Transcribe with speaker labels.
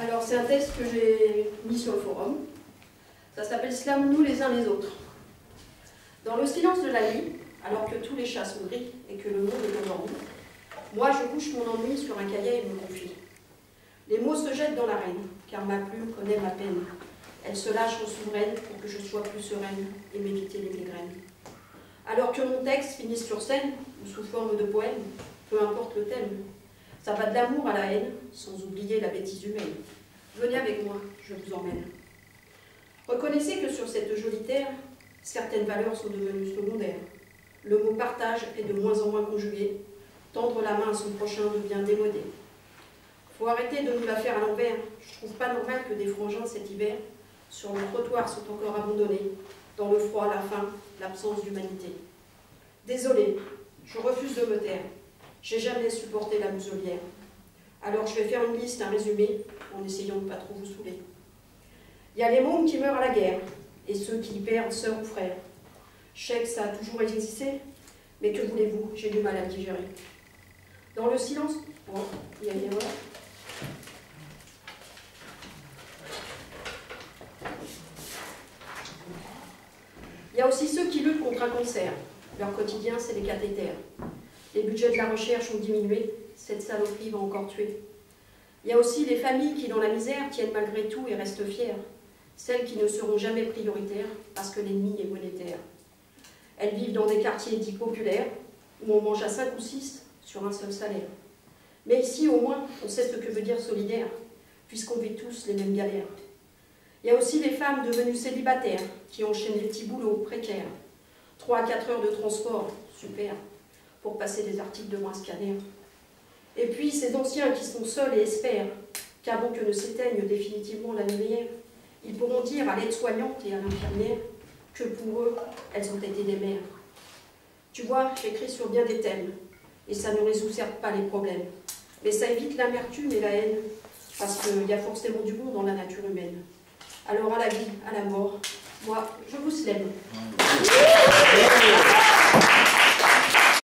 Speaker 1: Alors c'est un texte que j'ai mis sur le forum. Ça s'appelle « Slamons-nous les uns les autres ». Dans le silence de la nuit, alors que tous les chats sont gris et que le monde est endormi, moi je couche mon ennui sur un cahier et me confie. Les mots se jettent dans l'arène, car ma plume connaît ma peine. Elle se lâche en souveraine pour que je sois plus sereine et m'éviter les migraines. Alors que mon texte finisse sur scène, ou sous forme de poème, peu importe le thème, ça va de l'amour à la haine, sans oublier la bêtise humaine. Venez avec moi, je vous emmène. Reconnaissez que sur cette jolie terre, certaines valeurs sont devenues secondaires. Le mot partage est de moins en moins conjugué. Tendre la main à son prochain devient démodé. Faut arrêter de nous la faire à l'envers. Je trouve pas normal que des frangins cet hiver, sur le trottoir, sont encore abandonnés, dans le froid, la faim, l'absence d'humanité. Désolée, je refuse de me taire. J'ai jamais supporté la muselière. Alors je vais faire une liste, un résumé, en essayant de ne pas trop vous saouler. Il y a les mômes qui meurent à la guerre, et ceux qui y perdent sœurs ou frères. Je sais que ça a toujours existé, mais que voulez-vous, j'ai du mal à le digérer. Dans le silence, oh, il y a une erreur. Il y a aussi ceux qui luttent contre un cancer. Leur quotidien, c'est les cathéters. Les budgets de la recherche ont diminué, cette saloperie va encore tuer. Il y a aussi les familles qui, dans la misère, tiennent malgré tout et restent fières. Celles qui ne seront jamais prioritaires parce que l'ennemi est monétaire. Elles vivent dans des quartiers dits populaires, où on mange à 5 ou 6 sur un seul salaire. Mais ici, au moins, on sait ce que veut dire solidaire, puisqu'on vit tous les mêmes galères. Il y a aussi les femmes devenues célibataires, qui enchaînent les petits boulots précaires. 3 à 4 heures de transport, super, pour passer des articles de moins scannés. Et puis ces anciens qui sont seuls et espèrent qu'avant que ne s'éteigne définitivement la lumière, ils pourront dire à l'aide-soignante et à l'infirmière que pour eux, elles ont été des mères. Tu vois, j'écris sur bien des thèmes, et ça ne résout certes pas les problèmes, mais ça évite l'amertume et la haine, parce qu'il y a forcément du bon dans la nature humaine. Alors à la vie, à la mort, moi, je vous slème.